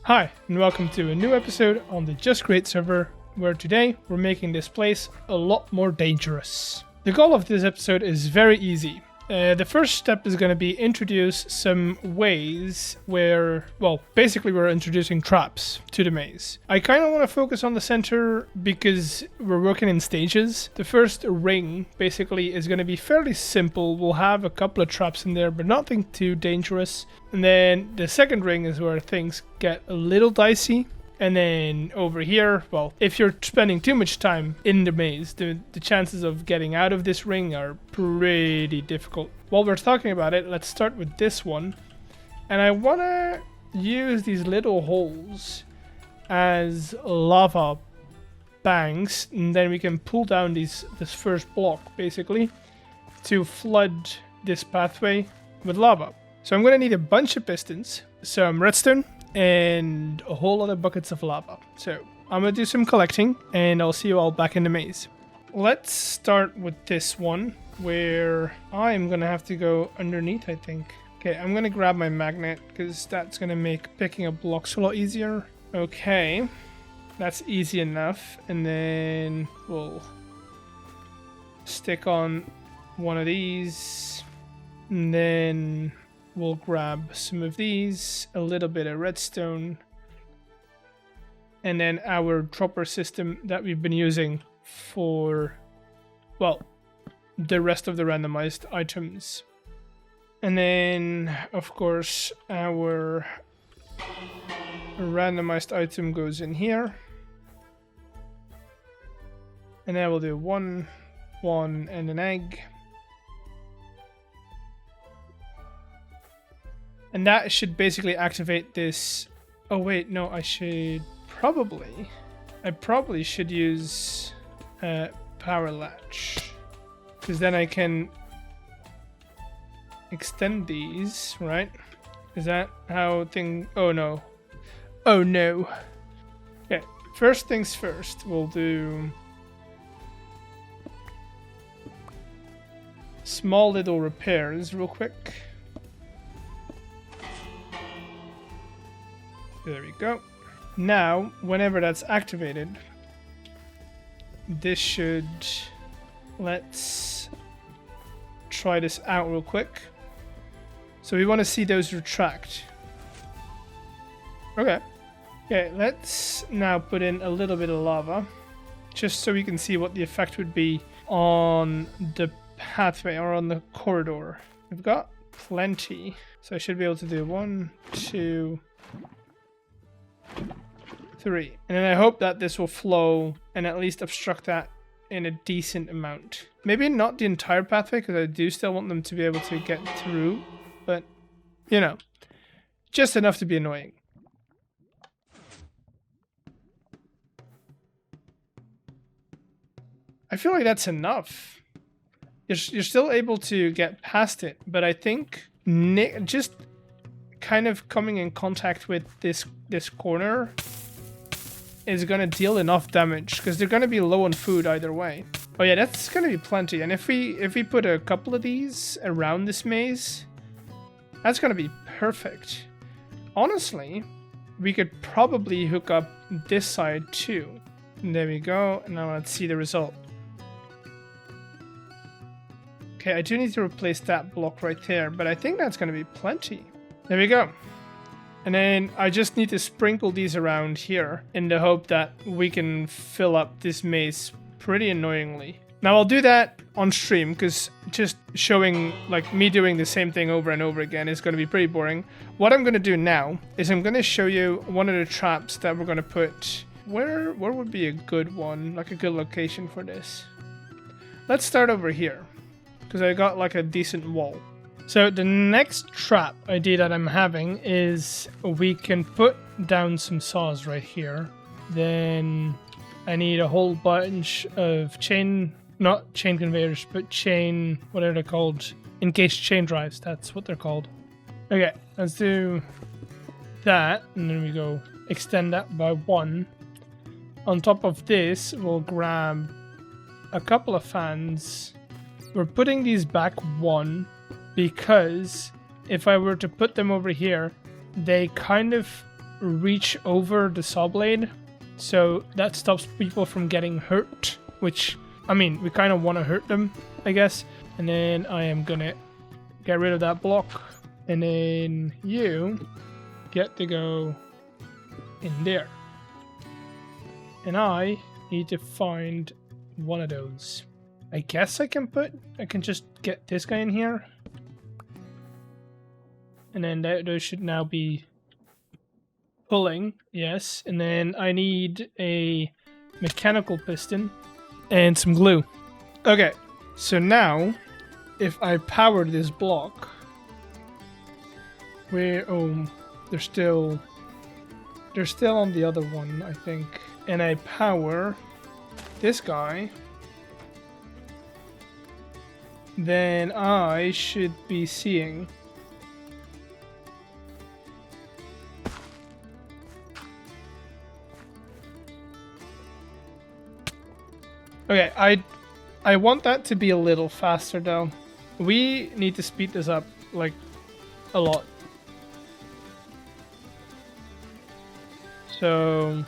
Hi, and welcome to a new episode on the Just Create server, where today we're making this place a lot more dangerous. The goal of this episode is very easy. The first step is going to be introduce some ways where, well, basically we're introducing traps to the maze. I kind of want to focus on the center because we're working in stages. The first ring basically is going to be fairly simple. We'll have a couple of traps in there, but nothing too dangerous. And then the second ring is where things get a little dicey. And then over here, well, if you're spending too much time in the maze, the chances of getting out of this ring are pretty difficult. While we're talking about it, let's start with this one. And I want to use these little holes as lava banks, and then we can pull down this first block, basically, to flood this pathway with lava. So I'm going to need a bunch of pistons, some redstone, and a whole lot of buckets of lava. So I'm gonna do some collecting and I'll see you all back in the maze. Let's start with this one where I'm gonna have to go underneath, I think. Okay, I'm gonna grab my magnet because that's gonna make picking up blocks a lot easier. Okay, that's easy enough. And then we'll stick on one of these, and then we'll grab some of these, a little bit of redstone, and then our dropper system that we've been using for, well, the rest of the randomized items. And then, of course, our randomized item goes in here. And then we'll do one, and an egg. And that should basically activate this. Oh wait, no, I probably should use power latch, because then I can extend these, right? Is that how oh no. Okay, first things first, we'll do small little repairs real quick. There we go. Now, whenever that's activated, this should... Let's try this out real quick. So we want to see those retract. Okay. Okay, let's now put in a little bit of lava, just so we can see what the effect would be on the pathway or on the corridor. We've got plenty, so I should be able to do 1, 2, 3. And then I hope that this will flow and at least obstruct that in a decent amount. Maybe not the entire pathway, because I do still want them to be able to get through. But, you know, just enough to be annoying. I feel like that's enough. You're still able to get past it, but I think just kind of coming in contact with this corner is going to deal enough damage, because they're going to be low on food either way. Oh yeah, that's going to be plenty. And if we put a couple of these around this maze, that's going to be perfect. Honestly, we could probably hook up this side too. And there we go. And now let's see the result. Okay, I do need to replace that block right there, but I think that's going to be plenty. There we go. And then I just need to sprinkle these around here in the hope that we can fill up this maze pretty annoyingly. Now I'll do that on stream, because just showing like me doing the same thing over and over again is going to be pretty boring. What I'm going to do now is I'm going to show you one of the traps that we're going to put. Where would be a good one, like a good location for this? Let's start over here, because I got like a decent wall. So the next trap idea that I'm having is we can put down some saws right here. Then I need a whole bunch of not chain conveyors, but what are they called? Encased chain drives, that's what they're called. Okay, let's do that, and then we go extend that by 1. On top of this, we'll grab a couple of fans. We're putting these back 1. Because if I were to put them over here, they kind of reach over the saw blade, so that stops people from getting hurt, which, I mean, we kind of want to hurt them, I guess. And then I am gonna get rid of that block, and then you get to go in there. And I need to find one of those. I guess I can just get this guy in here. And then those should now be pulling, yes. And then I need a mechanical piston and some glue. Okay, so now if I power this block, where, oh, they're still on the other one, I think. And I power this guy, then I should be seeing okay, I want that to be a little faster though. We need to speed this up, like, a lot. So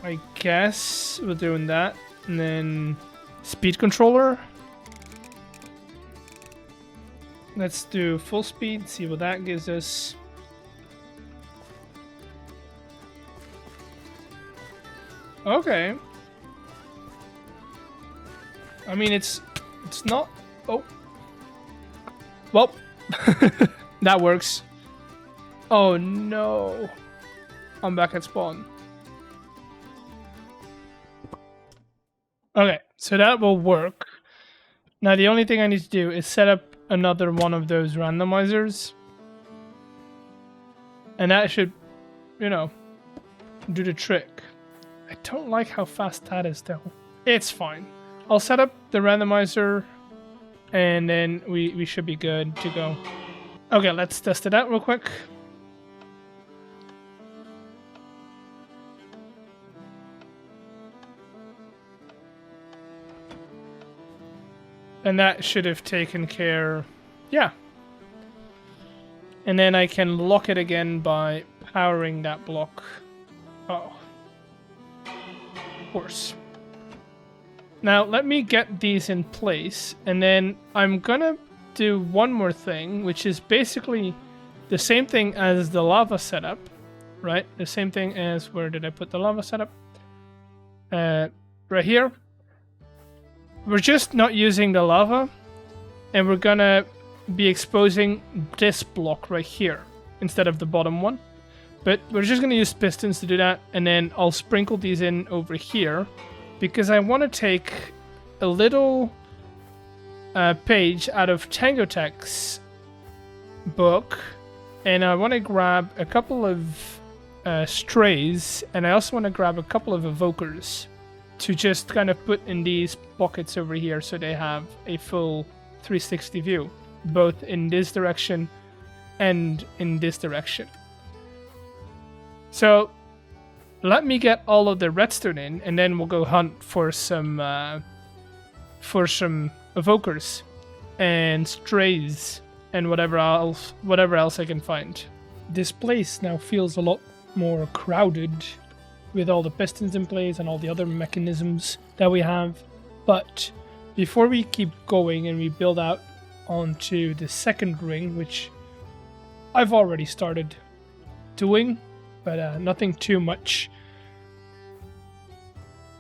I guess we're doing that, and then speed controller. Let's do full speed, see what that gives us. Okay. I mean, it's not... Oh. Well, that works. Oh no. I'm back at spawn. Okay, so that will work. Now the only thing I need to do is set up another one of those randomizers. And that should, you know, do the trick. I don't like how fast that is though. It's fine. I'll set up the randomizer and then we should be good to go. Okay, let's test it out real quick. And that should have taken care, yeah. And then I can lock it again by powering that block. Oh. Of course. Now let me get these in place, and then I'm gonna do one more thing, which is basically the same thing as the lava setup, right? The same thing as, where did I put the lava setup? Right here. We're just not using the lava, and we're gonna be exposing this block right here instead of the bottom one. But we're just gonna use pistons to do that, and then I'll sprinkle these in over here because I want to take a little page out of Tango Tech's book, and I want to grab a couple of strays, and I also want to grab a couple of evokers to just kind of put in these pockets over here so they have a full 360 view, both in this direction and in this direction. So let me get all of the redstone in, and then we'll go hunt for some evokers and strays and whatever else I can find. This place now feels a lot more crowded with all the pistons in place and all the other mechanisms that we have. But before we keep going and we build out onto the second ring, which I've already started doing, but nothing too much,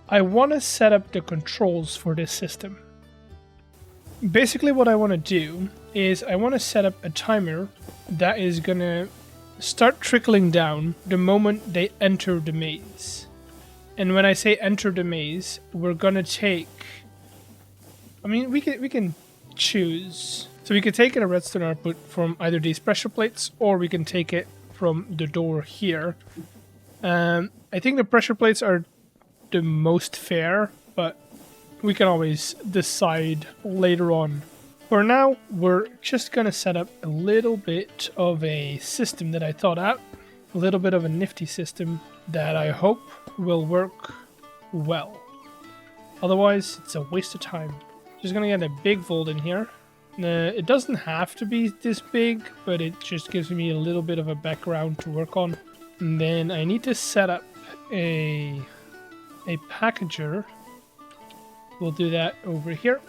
I want to set up the controls for this system. Basically what I want to do is I want to set up a timer that is going to start trickling down the moment they enter the maze. And when I say enter the maze, we're gonna take, I mean, we can choose. So we could take a redstone output from either these pressure plates, or we can take it from the door here. I think the pressure plates are the most fair, but we can always decide later on. For now, we're just gonna set up a little bit of a system that I thought out, a little bit of a nifty system that I hope will work well. Otherwise, it's a waste of time. Just gonna get a big vault in here. It doesn't have to be this big, but it just gives me a little bit of a background to work on. And then I need to set up a packager. We'll do that over here.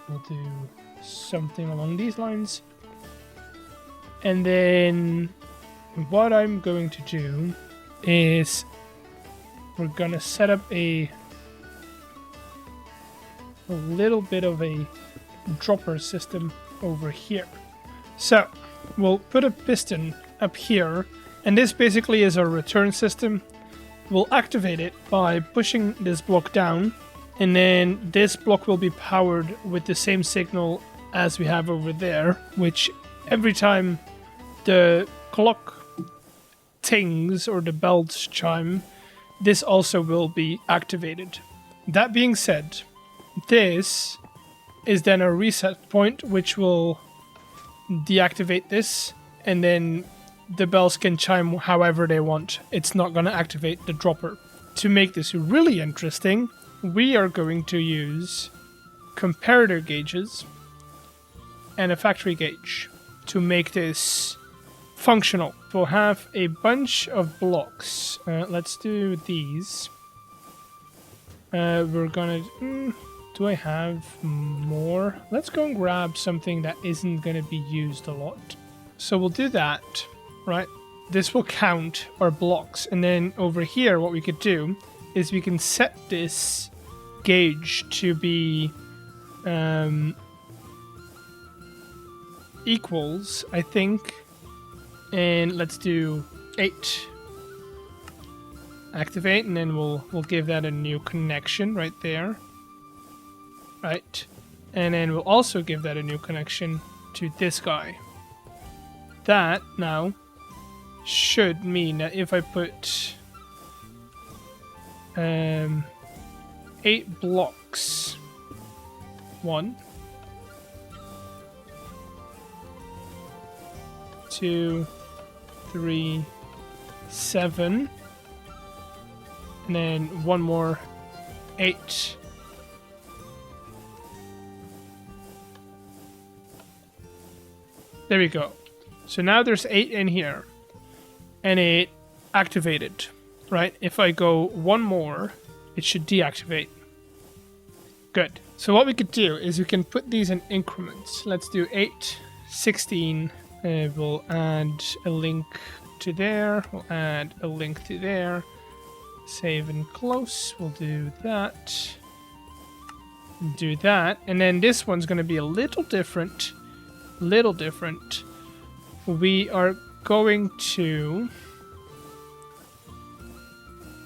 We'll do something along these lines. And then what I'm going to do is we're gonna set up a little bit of a dropper system over here. So we'll put a piston up here, and this basically is our return system. We'll activate it by pushing this block down, and then this block will be powered with the same signal as we have over there, which every time the clock tings or the bells chime, this also will be activated. That being said, this is then a reset point which will deactivate this, and then the bells can chime however they want. It's not going to activate the dropper. To make this really interesting, we are going to use comparator gauges and a factory gauge to make this functional. We'll have a bunch of blocks. Let's do these. We're gonna... do I have more? Let's go and grab something that isn't gonna be used a lot. So we'll do that, right? This will count our blocks. And then over here, what we could do is we can set this gauge to be equals, I think. And let's do 8. Activate, and then we'll give that a new connection right there. Right. And then we'll also give that a new connection to this guy. That now should mean that if I put 8 blocks, 1, 2, 3, 7, and then one more 8. There we go. So now there's 8 in here, and it activated, right? If I go one more, it should deactivate. Good. So what we could do is we can put these in increments. Let's do 8, 16. We'll add a link to there. We'll add a link to there. Save and close. We'll do that. Do that. And then this one's going to be a little different. We are going to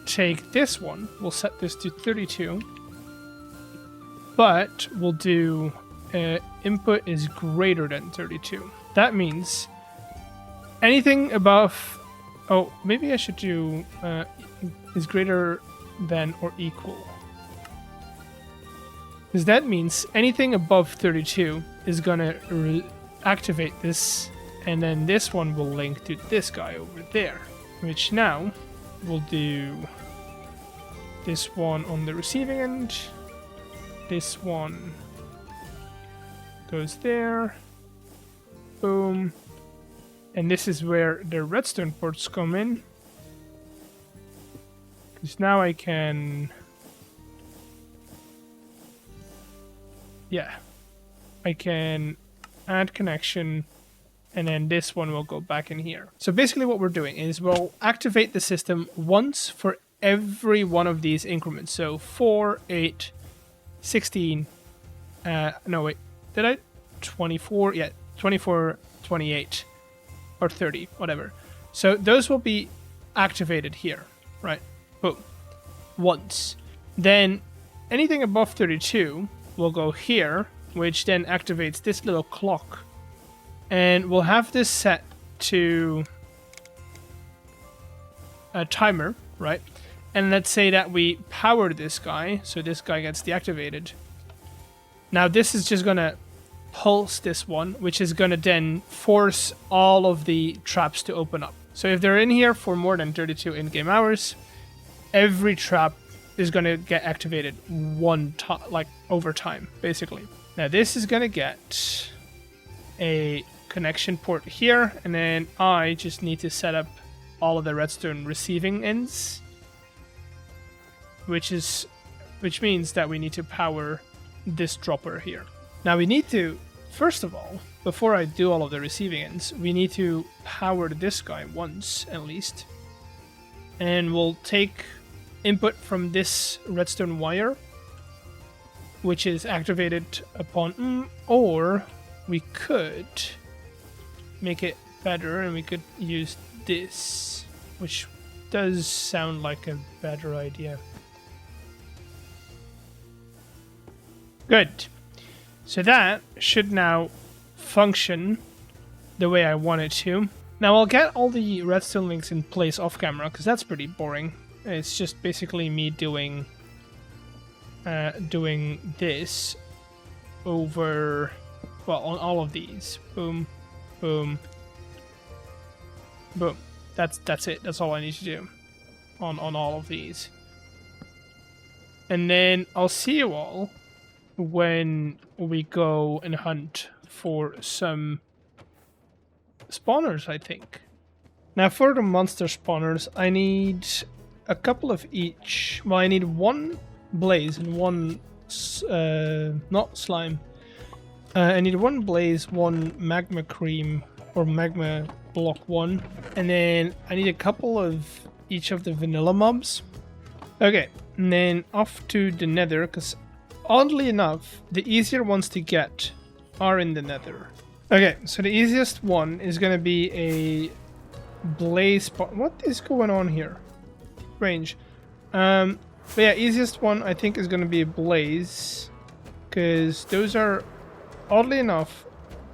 take this one. We'll set this to 32. But we'll do input is greater than 32. That means anything above... Oh, maybe I should do is greater than or equal. Because that means anything above 32 is going to activate this, and then this one will link to this guy over there, which now we'll do this one on the receiving end. This one goes there. Boom. And this is where the redstone ports come in. Because now I can... Yeah. I can add connection, and then this one will go back in here. So basically what we're doing is we'll activate the system once for every one of these increments. So 4, 8, 16, no wait, did I? 24, yeah, 24, 28, or 30, whatever. So those will be activated here, right? Boom. Once. Then anything above 32 will go here, which then activates this little clock. And we'll have this set to a timer, right? And let's say that we power this guy, so this guy gets deactivated. Now this is just gonna pulse this one, which is gonna then force all of the traps to open up. So if they're in here for more than 32 in-game hours, every trap is gonna get activated one time, like over time, basically. Now this is gonna get a connection port here, and then I just need to set up all of the redstone receiving ends, which means that we need to power this dropper here. Now we need to, first of all, before I do all of the receiving ends, we need to power this guy once at least. And we'll take input from this redstone wire, which is activated upon, or we could make it better and we could use this, which does sound like a better idea. Good. So that should now function the way I want it to. Now I'll get all the redstone links in place off camera because that's pretty boring. It's just basically me doing this over, well, on all of these. Boom, boom, boom. That's it. That's all I need to do on all of these. And then I'll see you all when we go and hunt for some spawners, I think. Now for the monster spawners, I need a couple of each. Well, I need one blaze and one not slime. I need one blaze, one magma cream or magma block 1, and then I need a couple of each of the vanilla mobs. Okay, and then off to the nether, because oddly enough, the easier ones to get are in the nether. Okay, so the easiest one is going to be a blaze spot. What is going on here? Range. But yeah, easiest one I think is going to be a blaze, because those are, oddly enough,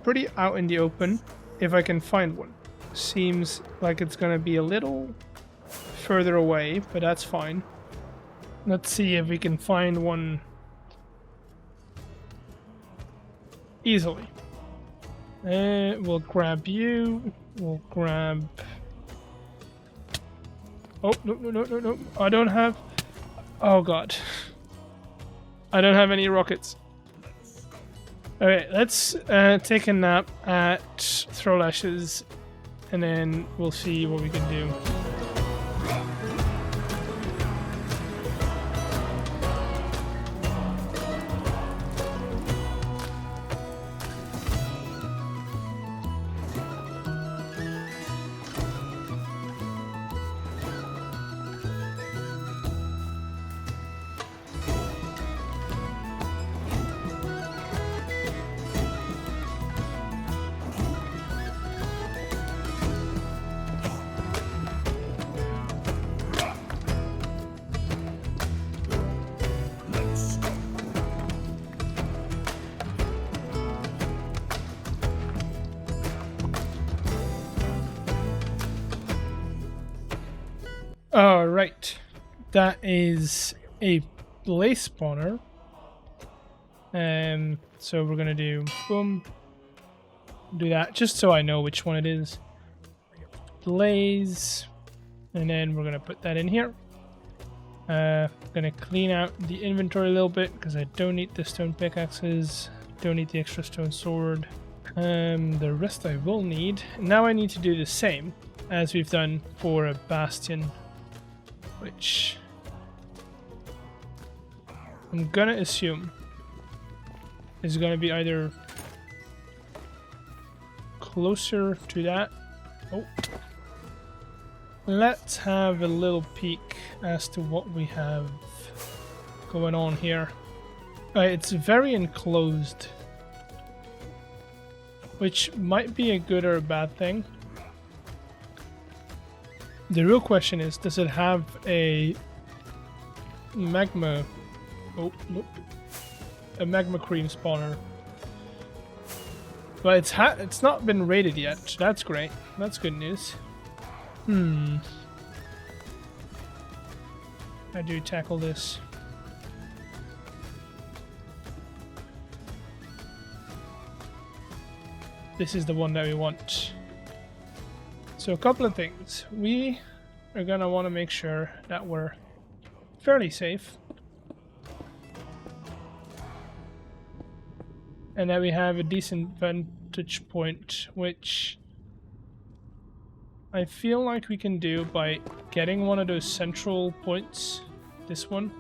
pretty out in the open if I can find one. Seems like it's going to be a little further away, but that's fine. Let's see if we can find one easily. We'll grab you. We'll grab... Oh, no. I don't have... Oh, God. I don't have any rockets. Okay, let's take a nap at Throwlash's, and then we'll see what we can do. Alright, that is a blaze spawner. So we're gonna do boom, do that just so I know which one it is. Blaze, and then we're gonna put that in here. Gonna clean out the inventory a little bit because I don't need the stone pickaxes, don't need the extra stone sword. The rest I will need. Now I need to do the same as we've done for a bastion, which I'm gonna assume is gonna be either closer to that. Oh, let's have a little peek as to what we have going on here. It's very enclosed, which might be a good or a bad thing. The real question is, does it have a magma... Oh, nope. A magma cream spawner. But it's not been raided yet, so that's great. That's good news. How do you tackle this? This is the one that we want. So a couple of things. We are gonna want to make sure that we're fairly safe. And that we have a decent vantage point, which I feel like we can do by getting one of those central points, this one,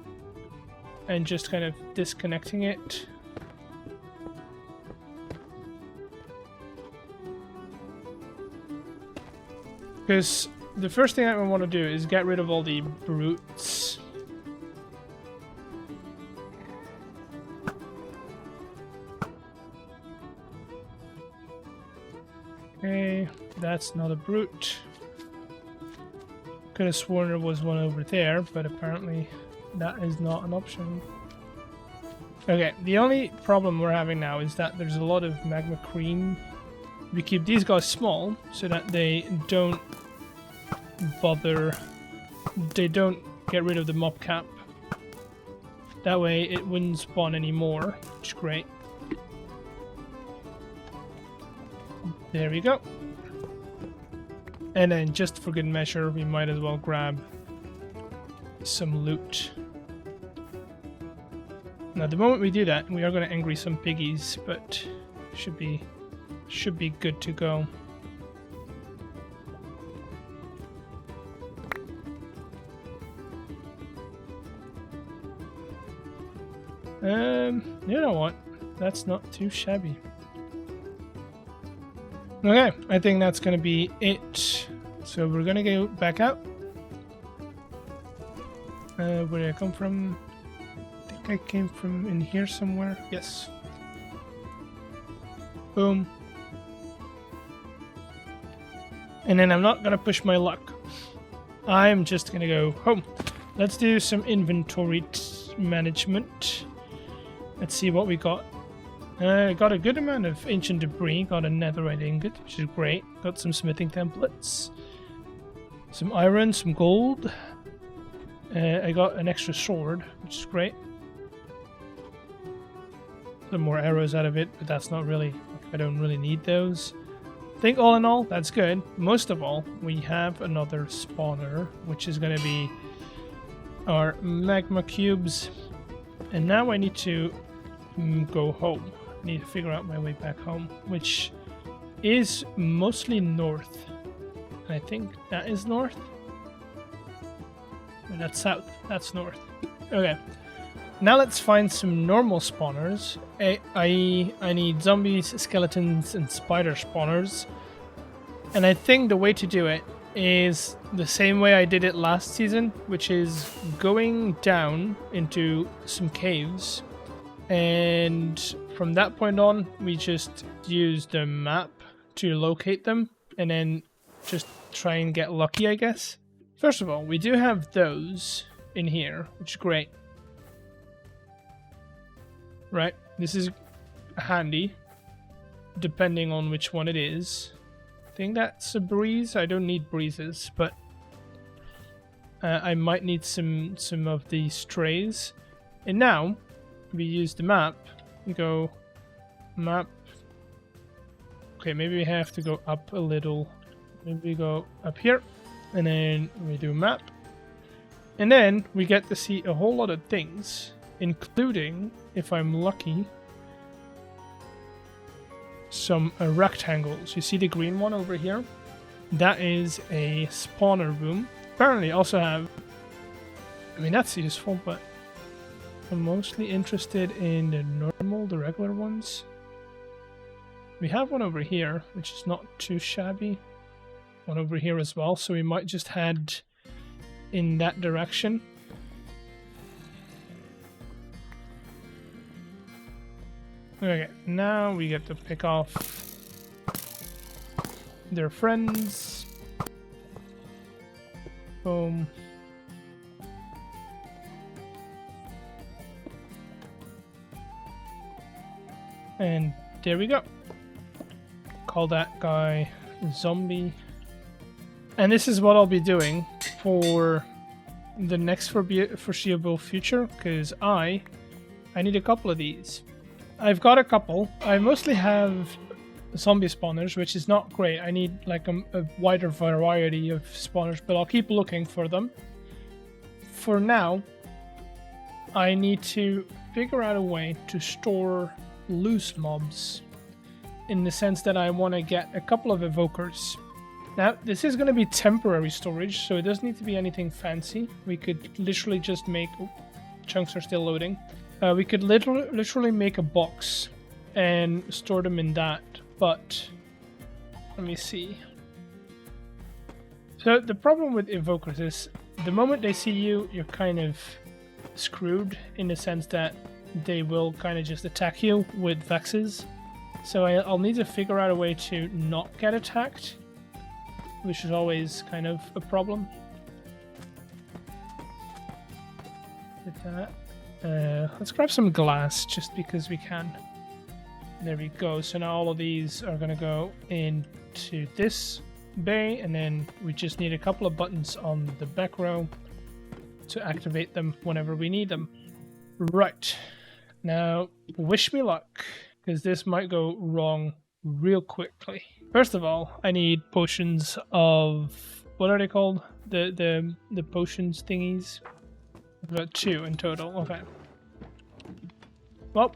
and just kind of disconnecting it. Because the first thing I want to do is get rid of all the brutes. Okay, that's not a brute. Could have sworn there was one over there, but apparently that is not an option. Okay, the only problem we're having now is that there's a lot of magma cream. We keep these guys small so that they don't bother, they don't get rid of the mob cap. That way it wouldn't spawn anymore, which is great. There we go. And then just for good measure, we might as well grab some loot. Now the moment we do that, we are going to angry some piggies, but should be good to go. You know what? That's not too shabby. Okay, I think that's gonna be it. So we're gonna go back out. Where did I come from? I think I came from in here somewhere. Yes. Boom. And then I'm not gonna push my luck. I'm just gonna go home. Let's do some inventory management. Let's see what we got. Got a good amount of ancient debris. Got a netherite ingot, which is great. Got some smithing templates. Some iron, some gold. I got an extra sword, which is great. Some more arrows out of it, but that's not really... I don't really need those. I think all in all, that's good. Most of all, we have another spawner, which is going to be our magma cubes. And now I need to go home. I need to figure out my way back home, which is mostly north. And I think that is north. And that's south. That's north. Okay. Now let's find some normal spawners. I need zombies, skeletons, and spider spawners. And I think the way to do it is the same way I did it last season, which is going down into some caves. And from that point on, we just use the map to locate them and then just try and get lucky, I guess. First of all, we do have those in here, which is great. Right, this is handy, depending on which one it is. I think that's a breeze. I don't need breezes, but I might need some of these strays. And now we use the map. We go map. Okay, maybe we have to go up a little. Maybe we go up here, and then we do map. And then we get to see a whole lot of things, including, if I'm lucky, some rectangles. You see the green one over here? That is a spawner room. Apparently also have... I mean, that's useful, but I'm mostly interested in the regular ones. We have one over here, which is not too shabby. One over here as well, so we might just head in that direction. Okay, now we get to pick off their friends. Boom. And there we go. Call that guy zombie. And this is what I'll be doing for the next foreseeable future, because I need a couple of these. I've got a couple. I mostly have zombie spawners, which is not great. I need like a wider variety of spawners, but I'll keep looking for them. For now, I need to figure out a way to store loose mobs, in the sense that I want to get a couple of evokers Now, this is going to be temporary storage, so it doesn't need to be anything fancy. We could literally just make... Oh, chunks are still loading. We could literally make a box and store them in that, but... Let me see. So the problem with evokers is the moment they see you, you're kind of screwed in the sense that they will kind of just attack you with vexes. So I'll need to figure out a way to not get attacked, which is always kind of a problem. With that, let's grab some glass just because we can. There we go. So now all of these are going to go into this bay, and then we just need a couple of buttons on the back row to activate them whenever we need them. Right. Now, wish me luck, because this might go wrong real quickly. First of all, I need potions of... What are they called? The potions thingies? I've got 2 in total. Okay. Well,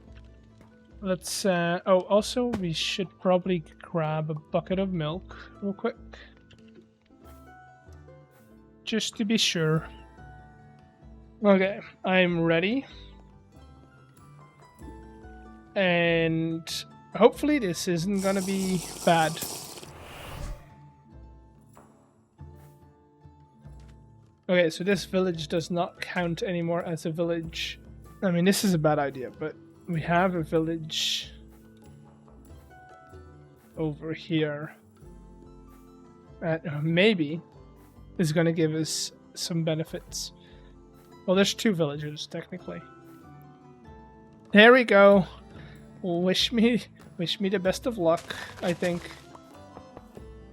let's... oh, also, we should probably grab a bucket of milk real quick. Just to be sure. Okay, I'm ready. And hopefully this isn't gonna be bad. Okay, so this village does not count anymore as a village. I mean, this is a bad idea, but we have a village over here that maybe is going to give us some benefits. Well, there's 2 villagers technically. There we go. Wish me the best of luck, I think.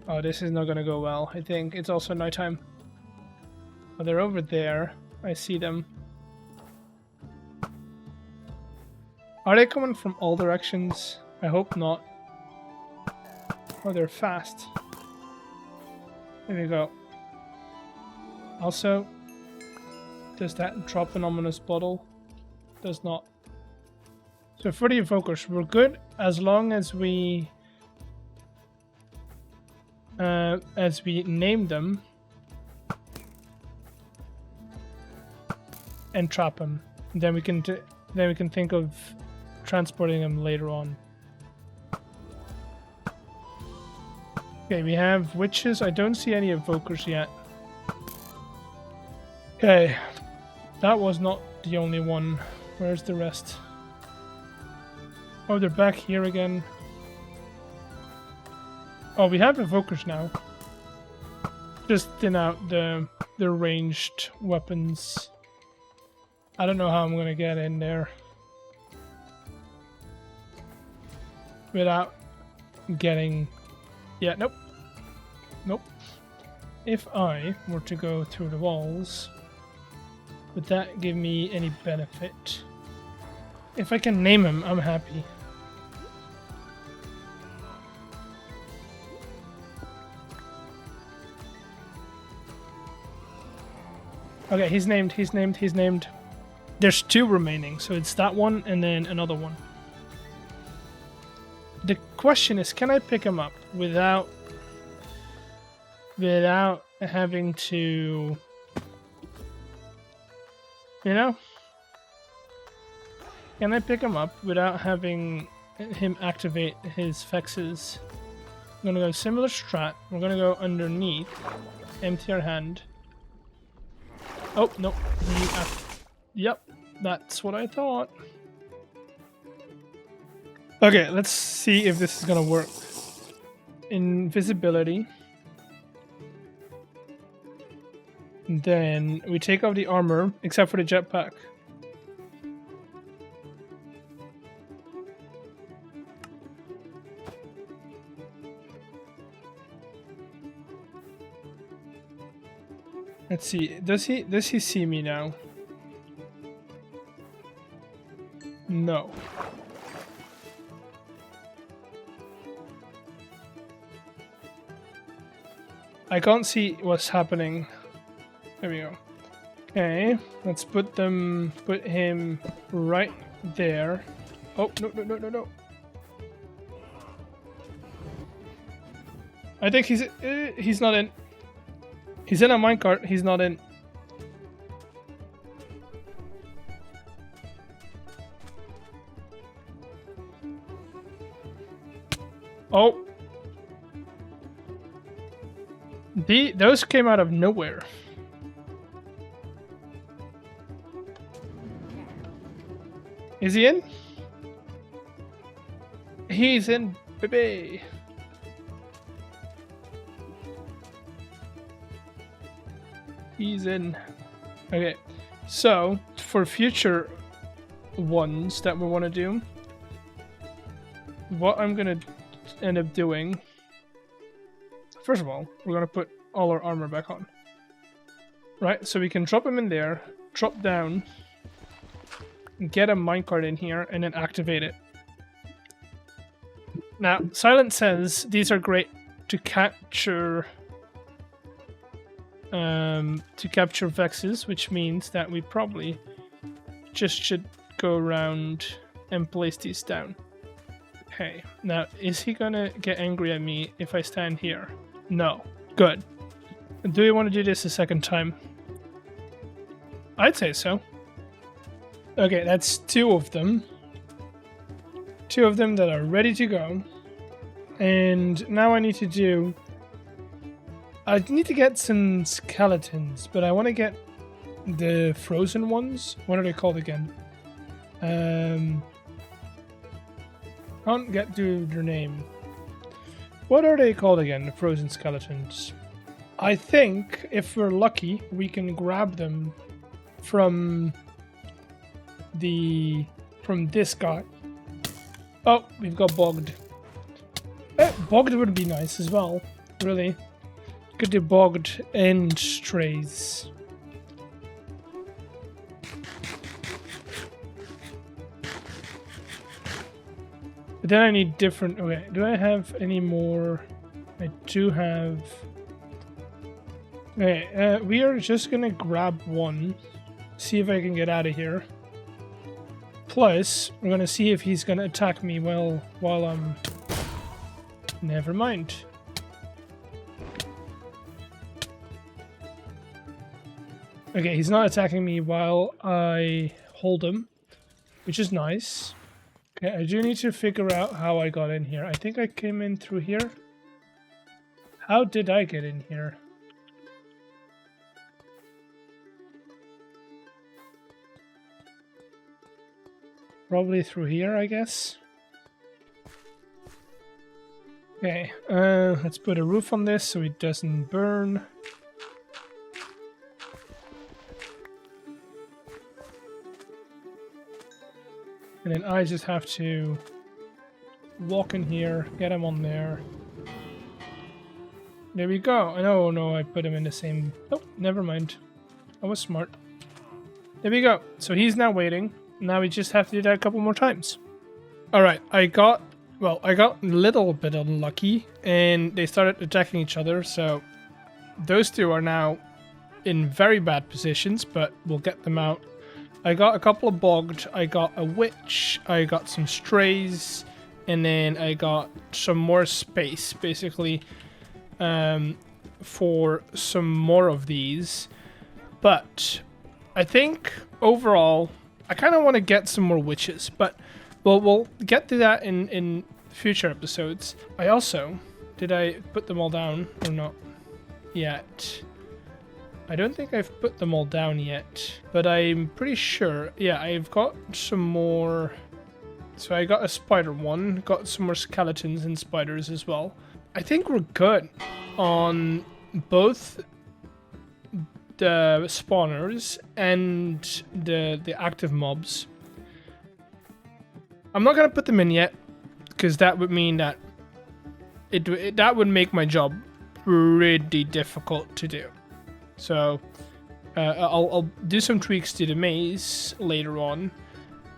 Oh, this is not going to go well. I think it's also nighttime. Oh, they're over there. I see them. Are they coming from all directions? I hope not. Oh, they're fast. There we go. Also, does that drop an ominous bottle? Does not. So for the evokers, we're good as long as we name them and trap them. Then we can think of transporting them later on. Okay, we have witches. I don't see any evokers yet. Okay, that was not the only one. Where's the rest? Oh, they're back here again. Oh, we have evokers now. Just thin out the ranged weapons. I don't know how I'm gonna get in there without getting... Yeah, nope. Nope. If I were to go through the walls, would that give me any benefit? If I can name him, I'm happy. Okay, he's named. There's 2 remaining, so it's that one and then another one. The question is, can I pick him up without having to, you know? Can I pick him up without having him activate his fexes? I'm gonna go similar strat. We're gonna go underneath, empty our hand. Oh, no. Yep, that's what I thought. Okay, let's see if this is gonna work. Invisibility. Then we take off the armor, except for the jetpack. Let's see. Does he see me now? No. I can't see what's happening. There we go. Okay, let's put him right there. Oh, no. I think he's not in. He's in a minecart. He's not in. Oh. Those came out of nowhere. Is he in? He's in, baby. He's in. Okay, so for future ones that we want to do, what I'm gonna end up doing, first of all, we're gonna put all our armor back on. Right, so we can drop him in there, drop down, get a minecart in here, and then activate it. Now, Silent says these are great to capture vexes, which means that we probably just should go around and place these down. Okay, now is he gonna get angry at me if I stand here? No. Good. Do we want to do this a second time? I'd say so. Okay, that's 2 of them. 2 of them that are ready to go. And now I need to do... I need to get some skeletons, but I want to get the frozen ones. What are they called again? I can't get to their name. What are they called again, the frozen skeletons? I think, if we're lucky, we can grab them from this guy. Oh, we've got bogged. Bogged would be nice as well, really. Could do bogged and strays. But then I need different... Okay, do I have any more? I do have... Okay, we are just gonna grab one. See if I can get out of here. Plus, we're gonna see if he's gonna attack me while I'm... Never mind. Okay, he's not attacking me while I hold him, which is nice. Okay, I do need to figure out how I got in here. I think I came in through here. How did I get in here? Probably through here, I guess. Okay, let's put a roof on this so it doesn't burn. And then I just have to walk in here, get him on there. There we go. Oh no, I put him in the same... Oh, never mind. I was smart. There we go. So he's now waiting. Now we just have to do that a couple more times. Alright, I got a little bit unlucky, and they started attacking each other, so those 2 are now in very bad positions, but we'll get them out. I got a couple of bogged, I got a witch, I got some strays, and then I got some more space, basically, for some more of these. But I think, overall, I kind of want to get some more witches, but we'll get to that in future episodes. I also... Did I put them all down or not yet? I don't think I've put them all down yet, but I'm pretty sure. Yeah, I've got some more. So I got a spider one, got some more skeletons and spiders as well. I think we're good on both the spawners and the active mobs. I'm not gonna put them in yet, because that would mean that that would make my job pretty difficult to do. So I'll do some tweaks to the maze later on.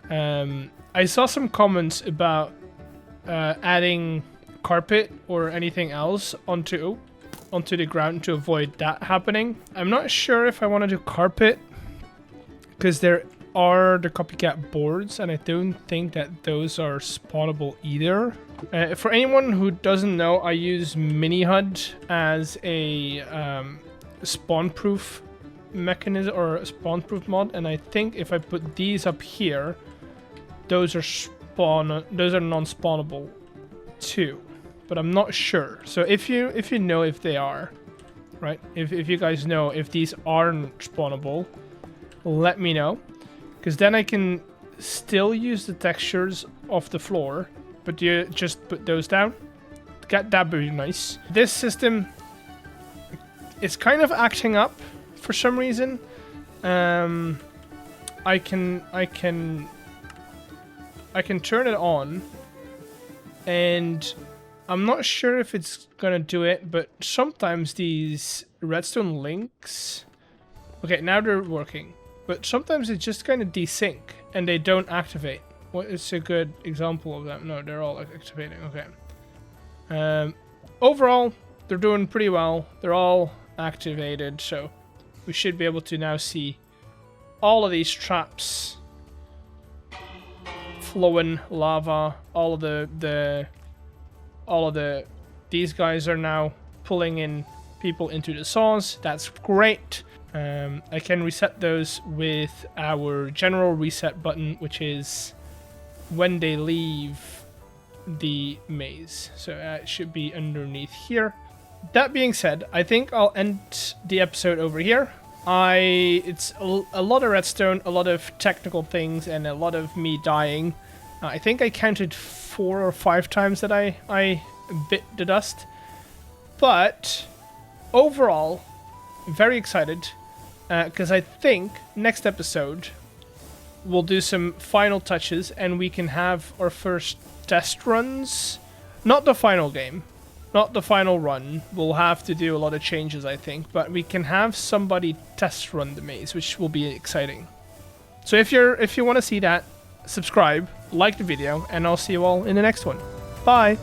I saw some comments about adding carpet or anything else onto the ground to avoid that happening. I'm not sure if I want to do carpet, because there are the copycat boards, and I don't think that those are spawnable either. For anyone who doesn't know, I use Mini HUD as a spawn-proof mechanism or a spawn-proof mod, and I think if I put these up here, those are non-spawnable too, but I'm not sure. So if you know if they are, right? If you guys know if these aren't spawnable, let me know, because then I can still use the textures off the floor, but you just put those down. That'd be nice. This system is kind of acting up for some reason. I can turn it on, and I'm not sure if it's gonna do it, but sometimes these redstone links, okay, now they're working, but sometimes they just kind of desync and they don't activate. What is a good example of that? No, they're all activating. Okay. Overall, they're doing pretty well. They're all activated, so we should be able to now see all of these traps, flowing lava, these guys are now pulling in people into the saws. That's great. I can reset those with our general reset button, which is when they leave the maze. So it should be underneath here. That being said, I think I'll end the episode over here. It's a lot of redstone, a lot of technical things, and a lot of me dying. I think I counted 4 or 5 times that I bit the dust. But overall, very excited, because I think next episode we'll do some final touches and we can have our first test runs. Not the final game, not the final run. We'll have to do a lot of changes, I think, but we can have somebody test run the maze, which will be exciting. So if you want to see that, subscribe, like the video, and I'll see you all in the next one. Bye!